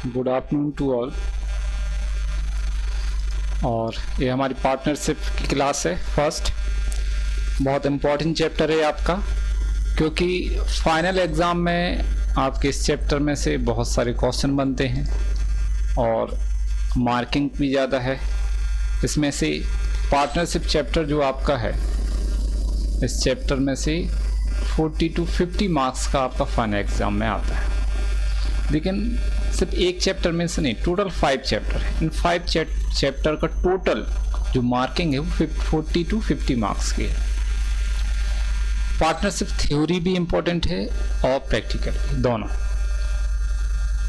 Good afternoon to all. और ये हमारी पार्टनरशिप की क्लास है फर्स्ट। बहुत इम्पोर्टेंट चैप्टर है आपका, क्योंकि फाइनल एग्ज़ाम में आपके इस चैप्टर में से बहुत सारे क्वेश्चन बनते हैं और मार्किंग भी ज़्यादा है। इसमें से पार्टनरशिप चैप्टर जो आपका है, इस चैप्टर में से 40 to 50 मार्क्स का आपका फाइनल एग्ज़ाम में आता है। लेकिन सिर्फ एक चैप्टर में से नहीं, टोटल 5 चैप्टर है। इन 5 चैप्टर का टोटल जो मार्किंग है वो 40 to 50 मार्क्स की है। पार्टनरशिप थ्योरी भी इम्पोर्टेंट है और प्रैक्टिकल दोनों।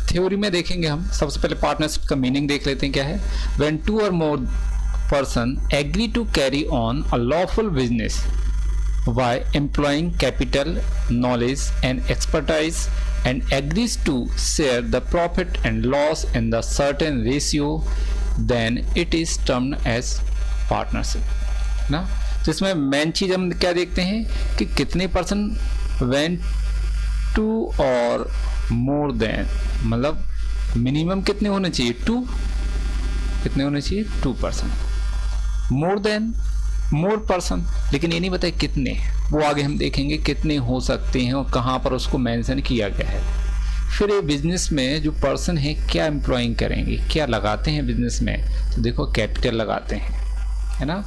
थ्योरी में देखेंगे हम, सबसे पहले पार्टनरशिप का मीनिंग देख लेते हैं क्या है। When 2 or more person agree to carry on a lawful business by employing capital, knowledge and expertise and agrees to share the profit and loss in the certain ratio, then it is termed as partnership ना। तो इसमें main चीज हम क्या देखते हैं कि कितने परसेंट, व्हेन 2 और मोर देन, मतलब मिनिमम कितने होने चाहिए 2, कितने होने चाहिए 2%, मोर देन मोर पर्सन, लेकिन ये नहीं बताया कितने, वो आगे हम देखेंगे कितने हो सकते हैं और कहाँ पर उसको मेंशन किया गया है। फिर ये बिजनेस में जो पर्सन है क्या एम्प्लॉइंग करेंगे, क्या लगाते हैं बिजनेस में, तो देखो कैपिटल लगाते हैं, है ना,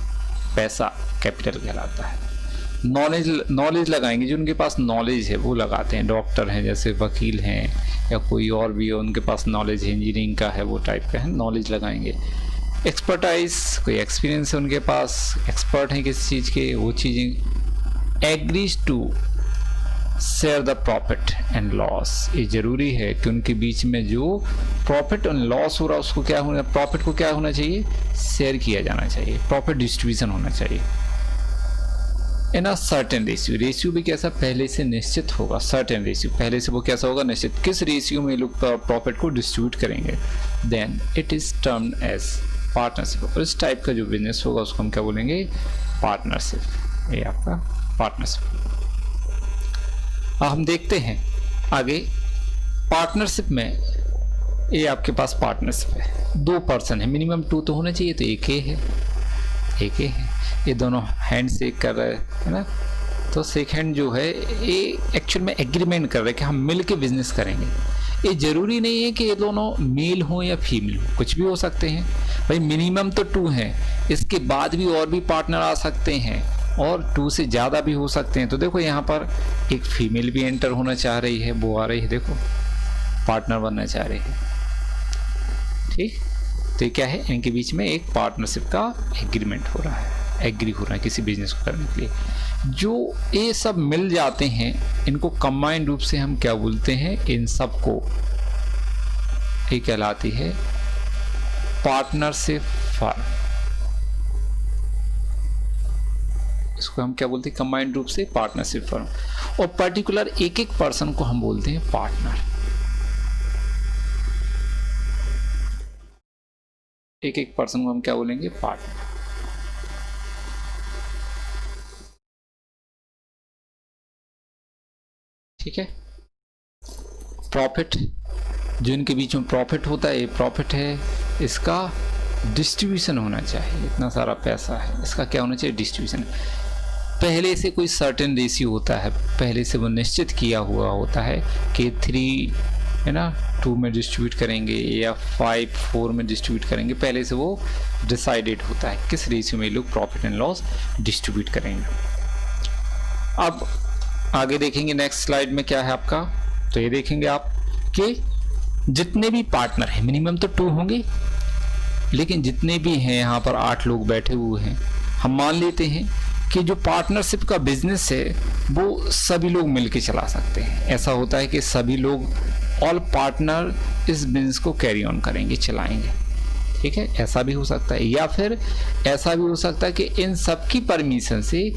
पैसा कैपिटल कहलाता है। नॉलेज लगाएंगे, जो उनके पास नॉलेज है वो लगाते हैं। डॉक्टर हैं, जैसे वकील हैं या कोई और भी है, उनके पास नॉलेज है, इंजीनियरिंग का है, वो टाइप का है, नॉलेज लगाएंगे। एक्सपर्टाइज, कोई एक्सपीरियंस है उनके पास, एक्सपर्ट हैं किसी चीज़ के, वो चीज़ें। Agrees to share the profit and loss, ये ज़रूरी है कि उनके बीच में जो प्रॉफिट एंड लॉस हो रहा है उसको क्या होना, प्रॉफिट को क्या होना चाहिए, शेयर किया जाना चाहिए, प्रॉफिट डिस्ट्रीब्यूशन होना चाहिए इन अ सर्टेन रेशियो। रेशियो भी कैसा, पहले से निश्चित होगा, सर्टेन रेशियो, पहले से वो कैसा होगा, निश्चित, किस रेशियो में लोग प्रॉफिट को डिस्ट्रीब्यूट करेंगे, then it is termed as partnership. और इस टाइप का जो बिजनेस होगा उसको हम क्या बोलेंगे, पार्टनरशिप। ये आपका पार्टनरशिप। अब हम देखते हैं आगे पार्टनरशिप में। ये आपके पास पार्टनरशिप है, 2 पर्सन है, मिनिमम 2 तो होना चाहिए, तो एक ही है, एक ही है। ये दोनों हैंड शेक कर रहे हैं ना, तो शेक हैंड जो है ये एक्चुअल में एग्रीमेंट कर रहे हैं कि हम मिल के बिजनेस करेंगे। ये ज़रूरी नहीं है कि ये दोनों मेल हों या फीमेल हो, कुछ भी हो सकते हैं भाई। मिनिमम तो 2 हैं, इसके बाद भी और भी पार्टनर आ सकते हैं और 2 से ज़्यादा भी हो सकते हैं। तो देखो यहाँ पर एक फीमेल भी एंटर होना चाह रही है, वो आ रही है, देखो पार्टनर बनना चाह रही है, ठीक। तो ये क्या है, इनके बीच में एक पार्टनरशिप का एग्रीमेंट हो रहा है, एग्री हो रहा है किसी बिजनेस को करने के लिए। जो ये सब मिल जाते हैं, इनको कंबाइंड रूप से हम क्या बोलते हैं, इन सब को ये कहलाती है पार्टनरशिप फर्म। इसको हम क्या बोलते हैं, कंबाइंड रूप से पार्टनरशिप फर्म। और पर्टिकुलर एक एक पर्सन को हम बोलते हैं पार्टनर। एक एक पर्सन को हम क्या बोलेंगे, पार्टनर। ठीक है। प्रॉफिट, जो इनके बीच में प्रॉफिट होता है, ये प्रॉफिट है, इसका डिस्ट्रीब्यूशन होना चाहिए। इतना सारा पैसा है, इसका क्या होना चाहिए, डिस्ट्रीब्यूशन। पहले से कोई सर्टेन रेशियो होता है, पहले से वो निश्चित किया हुआ होता है कि 3 है ना 2 में डिस्ट्रीब्यूट करेंगे या 5-4 में डिस्ट्रीब्यूट करेंगे। पहले से वो डिसाइडेड होता है किस रेशियो में लोग प्रॉफिट एंड लॉस डिस्ट्रीब्यूट करेंगे। अब आगे देखेंगे नेक्स्ट स्लाइड में क्या है आपका। तो ये देखेंगे आप कि जितने भी पार्टनर हैं, मिनिमम तो 2 होंगे, लेकिन जितने भी हैं यहाँ पर 8 लोग बैठे हुए हैं, हम मान लेते हैं कि जो पार्टनरशिप का बिजनेस है वो सभी लोग मिलके चला सकते हैं। ऐसा होता है कि सभी लोग, ऑल पार्टनर इस बिजनेस को कैरी ऑन करेंगे, चलाएंगे, ठीक है। ऐसा भी हो सकता है, या फिर ऐसा भी हो सकता है कि इन सब की परमिशन से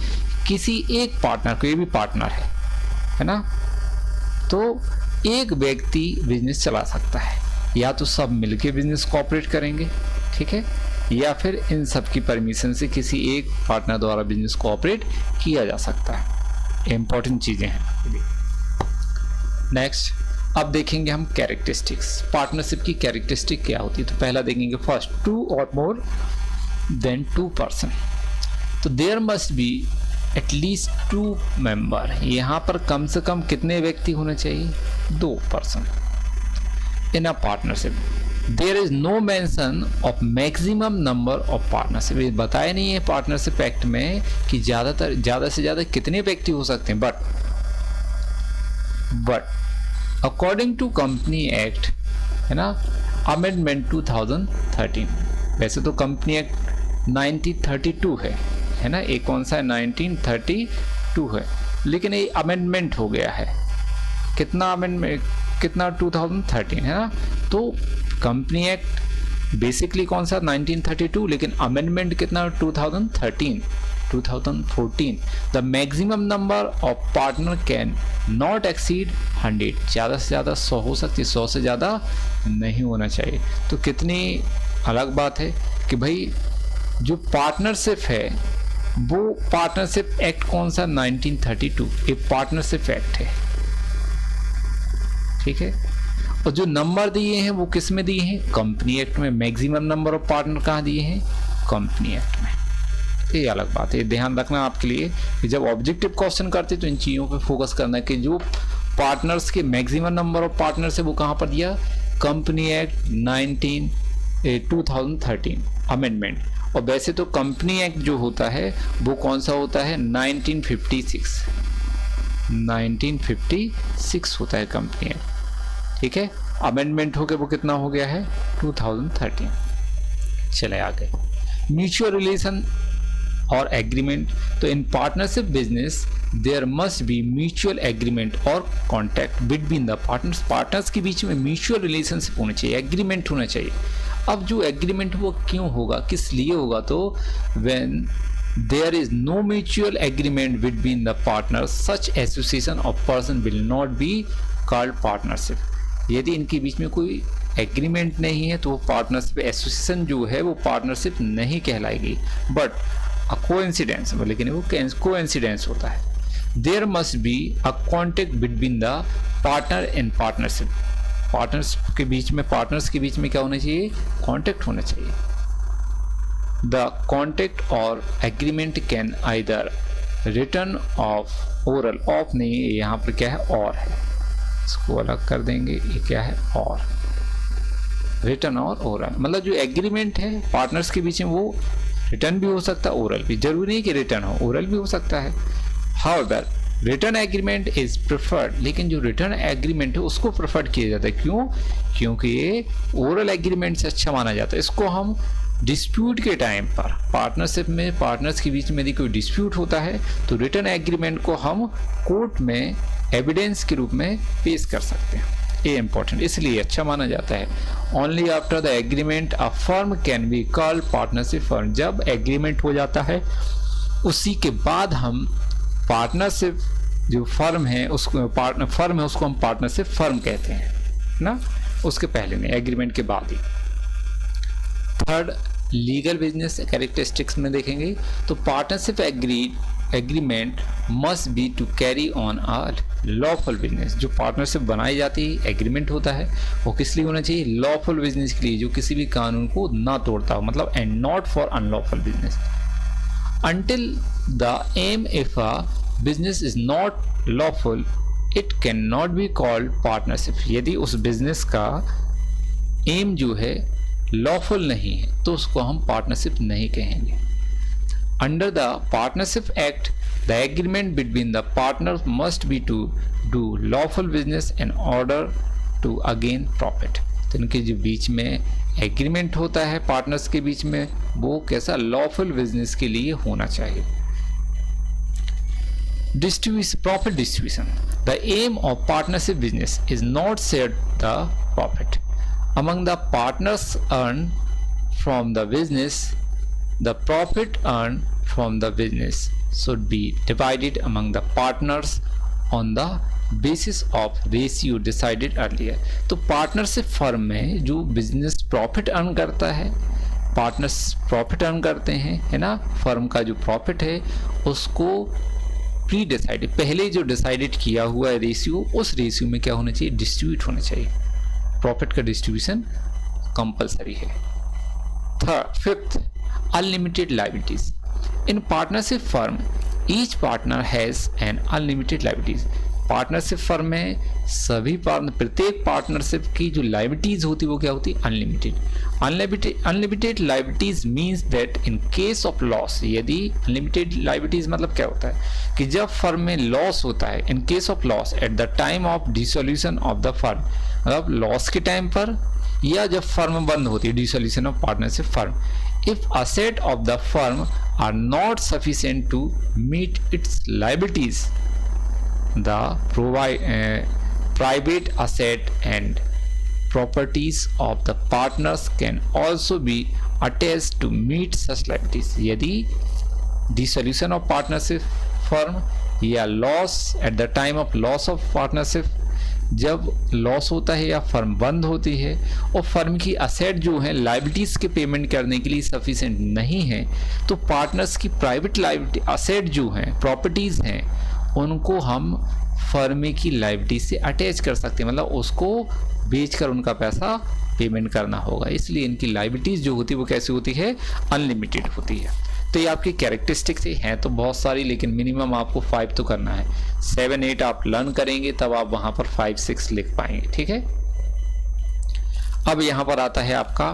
किसी एक पार्टनर को, ये भी पार्टनर है ना, तो एक व्यक्ति बिजनेस चला सकता है, या तो सब मिलके बिजनेस कोऑपरेट करेंगे, ठीक है, या फिर इन सब की परमिशन से किसी एक पार्टनर द्वारा बिजनेस कोऑपरेट किया जा सकता है। इंपॉर्टेंट चीज़ें हैं। नेक्स्ट, अब देखेंगे हम कैरेक्टरिस्टिक्स, पार्टनरशिप की कैरेक्टरिस्टिक क्या होती है। तो पहला देखेंगे फर्स्ट, 2 और मोर देन 2 पर्सन। तो there must be at least 2 member, यहाँ पर कम से कम कितने व्यक्ति होने चाहिए, 2 person in a partnership. There is no mention of maximum number of partnership, ये बताया नहीं है पार्टनरशिप एक्ट में कि ज़्यादा से ज़्यादा कितने व्यक्ति हो सकते हैं। But according to company act, है ना, अमेंडमेंट 2013, वैसे तो कंपनी एक्ट 1932 है ना, एक कौन सा है, 1932 है, लेकिन ये अमेंडमेंट हो गया है। कितना अमेंडमेंट, कितना, 2013 है ना। तो कंपनी एक्ट बेसिकली कौन सा 1932, लेकिन अमेंडमेंट कितना 2013, 2014। The maximum number of partner can not exceed 100, ज़्यादा से ज़्यादा 100 हो सकती है, 100 से ज़्यादा नहीं होना चाहिए। तो कितनी अलग बात है कि भाई जो पार्टनरशिप है वो पार्टनरशिप एक्ट कौन सा, 1932, एक पार्टनरशिप एक्ट है, ठीक है। और जो नंबर दिए हैं वो किस में दिए हैं, कंपनी एक्ट में। मैक्सिमम नंबर ऑफ पार्टनर कहाँ दिए हैं, कंपनी एक्ट में। ये अलग बात है, ध्यान रखना आपके लिए कि जब ऑब्जेक्टिव क्वेश्चन करते तो इन चीज़ों पे फोकस करना है कि जो पार्टनर्स के मैक्सिमम नंबर ऑफ पार्टनर्स है वो कहाँ पर दिया, कंपनी एक्ट 2013 अमेंडमेंट। और वैसे तो कंपनी एक्ट जो होता है वो कौन सा होता है, 1956 होता है कंपनी एक्ट, ठीक है। अमेंडमेंट हो गया, वो कितना हो गया है, 2013। चले आगे, म्यूचुअल रिलेशन और एग्रीमेंट। तो in partnership business there must be mutual agreement और कॉन्टैक्ट बिटवीन द पार्टनर्स के बीच में म्यूचुअल रिलेशनशिप होना चाहिए, एग्रीमेंट होना चाहिए। अब जो एग्रीमेंट वो क्यों होगा, किस लिए होगा, तो when there is no mutual agreement between the partners such association of person will not be called partnership. यदि इनके बीच में कोई एग्रीमेंट नहीं है तो वो पार्टनरशिप एसोसिएशन जो है वो पार्टनरशिप नहीं कहलाएगी, बट कोइंसिडेंस, लेकिन वो कोइंसिडेंस होता है। There must be a contact between the partner in partnership, partners के बीच में क्या होना चाहिए, कॉन्टैक्ट होना चाहिए। द कॉन्टैक्ट और agreement can either return of oral, of नहीं है यहाँ पर, क्या है, और है, इसको अलग कर देंगे, ये क्या है, और रिटर्न और ओरल। मतलब जो एग्रीमेंट है पार्टनर्स के बीच में वो रिटर्न भी हो सकता है, ओरल भी, जरूरी नहीं कि रिटर्न हो, ओरल भी हो सकता है। However return agreement is preferred, लेकिन जो रिटर्न एग्रीमेंट है उसको प्रेफर्ड किया जाता है। क्यों, क्योंकि ये ओरल एग्रीमेंट से अच्छा माना जाता है। इसको हम डिस्प्यूट के टाइम पर, पार्टनरशिप में पार्टनर्स के बीच में यदि कोई डिस्प्यूट होता है तो रिटर्न एग्रीमेंट को हम कोर्ट में एविडेंस के रूप में पेश कर सकते हैं। ये इंपॉर्टेंट, इसलिए अच्छा माना जाता है। Only after the agreement a firm can be called partnership firm, जब एग्रीमेंट हो जाता है उसी के बाद हम पार्टनरशिप जो फर्म है उसको हम पार्टनरशिप फर्म कहते हैं ना, उसके पहले नहीं, एग्रीमेंट के बाद ही। थर्ड, लीगल बिजनेस कैरेक्टरिस्टिक्स में देखेंगे तो partnership agreement must be to carry on a lawful business. जो पार्टनरशिप बनाई जाती है, एग्रीमेंट होता है, वो किस लिए होना चाहिए, लॉफुल बिजनेस के लिए, जो किसी भी कानून को ना तोड़ता हो, मतलब and not for unlawful business. Until the um if a business is not lawful it can not be called partnership. यदि उस बिजनेस का एम जो है लॉफुल नहीं है तो उसको हम पार्टनरशिप नहीं कहेंगे। Under the partnership act the agreement between the partners must be to do lawful business in order to again profit. तो इनके जो बीच में एग्रीमेंट होता है पार्टनर्स के बीच में, वो कैसा, लॉफुल बिजनेस के लिए होना चाहिए। Profit distribution. The aim of partnership business is not share the profit among the partners earned from the business. The profit earned from the business should be divided among the partners on the basis of ratio decided earlier. तो partnership firm में जो business profit earn करता है, partners profit earn करते हैं, है ना, firm का जो प्रॉफिट है उसको प्री डिसाइडेड, पहले जो डिसाइडेड किया हुआ है रेशियो, उस रेशियो में क्या होना चाहिए, डिस्ट्रीब्यूट होना चाहिए। प्रॉफिट का डिस्ट्रीब्यूशन कंपलसरी है। Fifth, unlimited liabilities. In partnership firm each partner has an unlimited liabilities. Partnership firm में सभी प्रत्येक पार्टनरशिप की जो लायबिलिटीज होती है वो क्या होती है, unlimited. Unlimited liabilities means that in case of loss, यदि अनलिमिटेड लायबिलिटीज मतलब क्या होता है कि जब फर्म में लॉस होता है, in case of loss at the time of dissolution of the firm, मतलब लॉस के टाइम पर या जब फर्म बंद होती है, dissolution of partnership firm, if asset of the firm are not sufficient to meet its liabilities, the private asset and properties of the partners can also be attached to meet such liabilities। यदि dissolution of partnership firm या loss at the time of loss of partnership, जब loss होता है या firm बंद होती है और फर्म की असेट जो है लाइबिलिटीज के पेमेंट करने के लिए सफिशिएंट नहीं है, तो पार्टनर्स की प्राइवेट लाइबिलिटी असेट जो हैं, प्रॉपर्टीज हैं, उनको हम फर्म की लायबिलिटी से अटैच कर सकते हैं, मतलब उसको बेचकर उनका पैसा पेमेंट करना होगा। इसलिए इनकी लायबिलिटीज जो होती है वो कैसी होती है, अनलिमिटेड होती है। तो ये आपकी कैरेक्टरिस्टिक्स हैं तो बहुत सारी, लेकिन मिनिमम आपको 5 तो करना है। 7, 8 आप लर्न करेंगे तब आप वहाँ पर 5, 6 लिख पाएंगे, ठीक है। अब यहाँ पर आता है आपका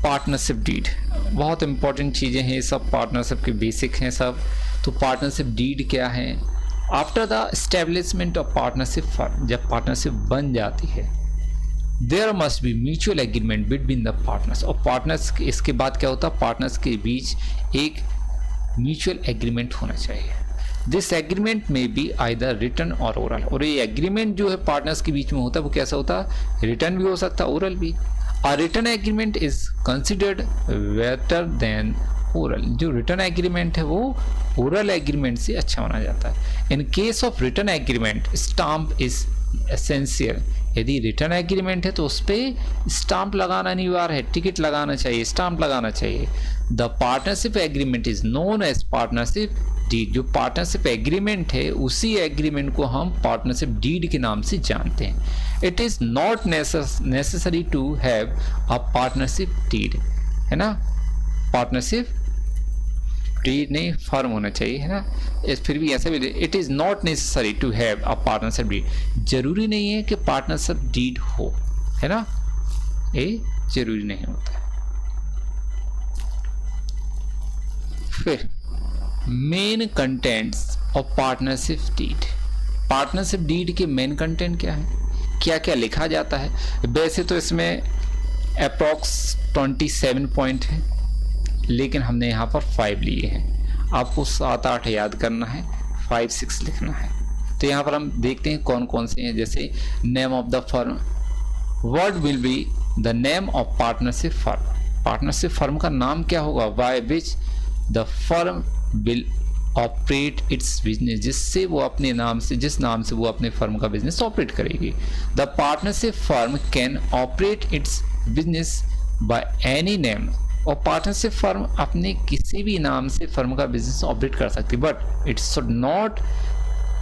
पार्टनरशिप डीड। बहुत इंपॉर्टेंट चीज़ें हैं ये सब, पार्टनरशिप के बेसिक हैं सब। तो पार्टनरशिप डीड क्या है? After the establishment of partnership firm, जब पार्टनरशिप बन जाती है, there must be mutual agreement between the partners. और पार्टनर्स, इसके बाद क्या होता है, पार्टनर्स के बीच एक म्यूचुअल एग्रीमेंट होना चाहिए। दिस एग्रीमेंट में बी आइदर रिटन और ओरल। और ये एग्रीमेंट जो है पार्टनर्स के बीच में होता है वो कैसा होता है, रिटन भी हो सकता है, ओरल भी। A written agreement is considered better than oral. जो रिटन एग्रीमेंट है वो ओरल एग्रीमेंट से अच्छा माना जाता है। In case of written agreement stamp is essential. यदि रिटर्न एग्रीमेंट है तो उस पर स्टाम्प लगाना अनिवार्य है, टिकट लगाना चाहिए, स्टाम्प लगाना चाहिए। The partnership agreement is known as partnership deed. जो पार्टनरशिप एग्रीमेंट है उसी एग्रीमेंट को हम पार्टनरशिप डीड के नाम से जानते हैं। It is not necessary to have a partnership deed, है ना। पार्टनरशिप डीड नहीं, फर्म होना चाहिए, है ना। फिर भी ऐसा भी, it is not necessary to have a partnership deed. जरूरी नहीं है कि पार्टनरशिप डीड हो, है ना, ये जरूरी नहीं होता है। फिर main contents of partnership deed. Partnership deed के मेन कंटेंट क्या है, क्या क्या लिखा जाता है? वैसे तो इसमें अप्रॉक्स 27 पॉइंट है, लेकिन हमने यहाँ पर 5 लिए हैं। आपको 7, 8 याद करना है, 5, 6 लिखना है। तो यहाँ पर हम देखते हैं कौन कौन से हैं। जैसे name of the firm, what will be the name of partnership firm. Partnership firm का नाम क्या होगा, by which the firm will operate its business, जिससे वो अपने नाम से, जिस नाम से वो अपने फर्म का बिजनेस ऑपरेट करेगी। The partnership firm can operate its business by any name. और पार्टनरशिप फर्म अपने किसी भी नाम से फर्म का बिजनेस ऑपरेट कर सकती है, but it should not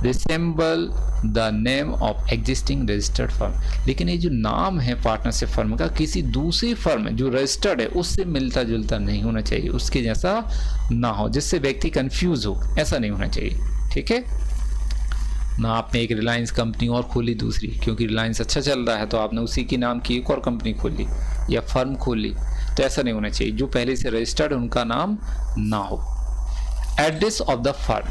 resemble the name of existing registered firm. लेकिन ये जो नाम है पार्टनरशिप फर्म का किसी दूसरी फर्म जो रजिस्टर्ड है उससे मिलता जुलता नहीं होना चाहिए, उसके जैसा ना हो जिससे व्यक्ति कंफ्यूज हो, ऐसा नहीं होना चाहिए, ठीक है ना। आपने एक रिलायंस कंपनी और खोली दूसरी, क्योंकि रिलायंस अच्छा चल रहा है तो आपने उसी के नाम की एक और कंपनी खोली या फर्म खोली, तो ऐसा नहीं होना चाहिए। जो पहले से रजिस्टर्ड उनका नाम ना हो। Address of the firm,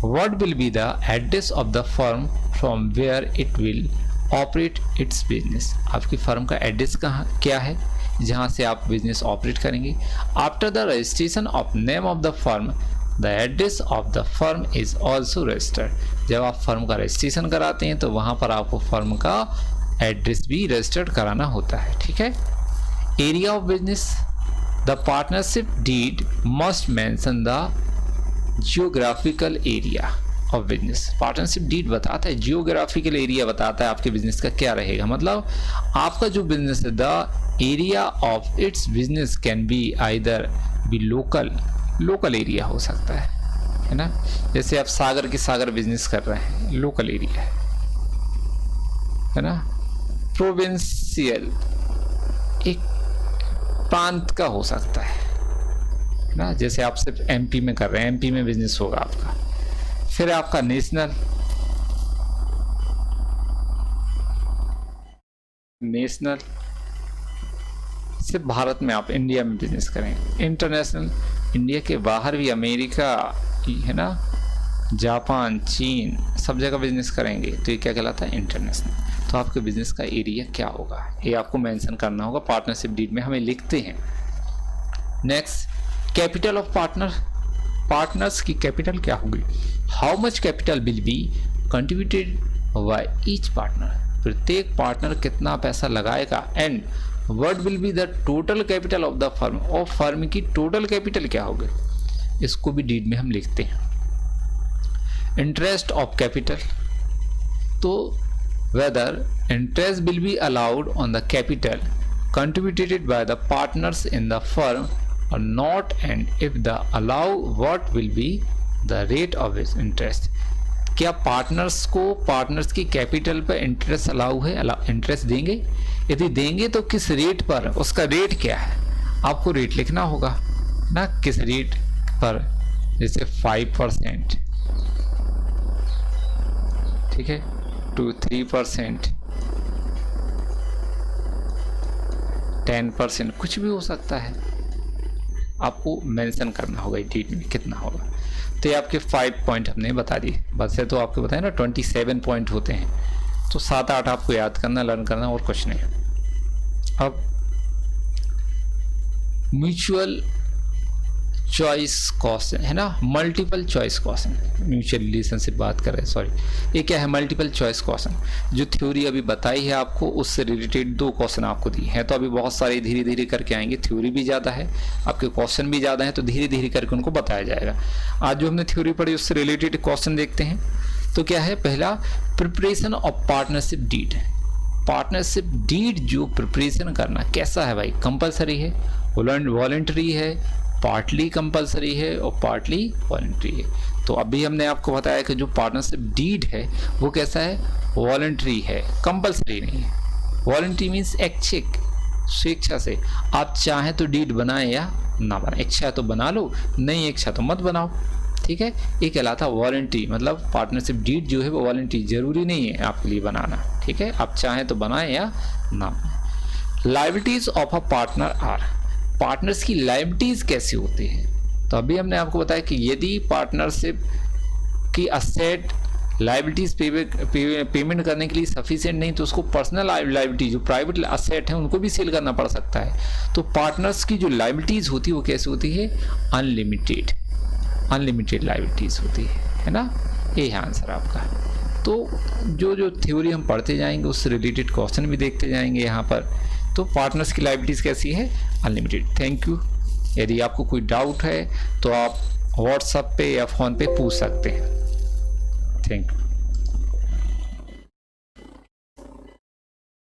what will be the address of the firm from where it will operate its business. आपकी फर्म का एड्रेस कहाँ क्या है जहाँ से आप बिजनेस ऑपरेट करेंगे। After the registration of name of the firm the address of the firm is also registered. जब आप फर्म का रजिस्ट्रेशन कराते हैं तो वहाँ पर आपको फर्म का एड्रेस भी रजिस्टर्ड कराना होता है, ठीक है। Area of business, the partnership deed must mention the geographical area of business. Partnership deed बताता है, जियोग्राफिकल एरिया बताता है आपके बिजनेस का क्या रहेगा। मतलब आपका जो बिजनेस है, the area of its business can be either be local area हो सकता है, है ना। जैसे आप सागर की सागर बिजनेस कर रहे हैं, लोकल एरिया है ना। प्रोविंशियल एक प्रांत का हो सकता है ना, जैसे आप सिर्फ एमपी में कर रहे हैं, एमपी में बिजनेस होगा आपका। फिर आपका नेशनल, नेशनल सिर्फ भारत में, आप इंडिया में बिजनेस करेंगे। इंटरनेशनल, इंडिया के बाहर भी, अमेरिका है ना, जापान, चीन, सब जगह बिजनेस करेंगे, तो ये क्या कहलाता है, इंटरनेशनल। तो आपके बिजनेस का एरिया क्या होगा, ये आपको मेंशन करना होगा, पार्टनरशिप डीड में हमें लिखते हैं। Next, capital of partner, partners की कैपिटल क्या होगी। How much capital will be contributed by each partner, प्रत्येक पार्टनर कितना पैसा लगाएगा। And what will be the total capital of the firm, और फर्म की टोटल कैपिटल क्या होगी, इसको भी डीड में हम लिखते हैं। इंटरेस्ट ऑफ कैपिटल, तो whether interest will be allowed on the capital contributed by the partners in the firm or not, and if the allow, what will be the rate of its interest। क्या partners को partners की capital पर interest allow है, interest देंगे, यदि देंगे तो किस रेट पर, उसका रेट क्या है, आपको रेट लिखना होगा ना, किस रेट पर। जैसे 5%, ठीक है, टू 3%, 10%, कुछ भी हो सकता है, आपको मेंशन करना होगा डीड में कितना होगा। तो ये आपके 5 पॉइंट हमने बता दिए, बस है तो आपको बताया ना 27 पॉइंट होते हैं, तो 7-8 आपको याद करना, लर्न करना, और कुछ नहीं। अब म्यूचुअल चॉइस क्वेश्चन है ना, multiple choice question, mutual relationship बात कर रहे हैं, सॉरी, ये क्या है, मल्टीपल चॉइस क्वेश्चन। जो थ्योरी अभी बताई है आपको, उससे रिलेटेड 2 क्वेश्चन आपको दिए हैं, तो अभी बहुत सारे धीरे धीरे करके आएंगे, थ्योरी भी ज़्यादा है, आपके क्वेश्चन भी ज़्यादा है, तो धीरे धीरे करके उनको बताया जाएगा। आज जो हमने थ्योरी पढ़ी उससे रिलेटेड क्वेश्चन देखते हैं। तो क्या है, पहला, preparation of partnership deed. Partnership deed जो प्रिपरेशन करना कैसा है भाई, कंपलसरी है, वॉलंटरी है, पार्टली कंपलसरी है, और पार्टली वॉलंटरी है। तो अभी हमने आपको बताया कि जो पार्टनरशिप डीड है वो कैसा है, वॉलंटरी है, कंपलसरी नहीं है। वॉलंटरी मीन्स ऐच्छिक, स्वेच्छा से, आप चाहें तो डीड बनाएं या ना बनाएं, इच्छा तो बना लो, नहीं इच्छा तो मत बनाओ, ठीक है। ये कहलाता वॉलंटरी, मतलब पार्टनरशिप डीड जो है वो वॉलंटरी, जरूरी नहीं है आपके लिए बनाना, ठीक है, आप चाहें तो बनाएं या ना बनाएं। Liabilities of a partner are, partners की लायबिलिटीज कैसी होती हैं। तो अभी हमने आपको बताया कि यदि पार्टनरशिप की असेट लायबिलिटीज पेमेंट करने के लिए सफिशिएंट नहीं, तो उसको पर्सनल लायबिलिटी, जो प्राइवेट असेट है, उनको भी सेल करना पड़ सकता है। तो पार्टनर्स की जो लायबिलिटीज होती है वो कैसी होती है, अनलिमिटेड, अनलिमिटेड लायबिलिटीज होती है ना। ये है आंसर आपका। तो जो थ्योरी हम पढ़ते जाएंगे उससे रिलेटेड क्वेश्चन भी देखते जाएंगे यहाँ पर। तो पार्टनर्स की लायबिलिटीज कैसी है, अनलिमिटेड। Thank you. यदि आपको कोई डाउट है तो आप व्हाट्सएप पे या फ़ोन पे पूछ सकते हैं। Thank you.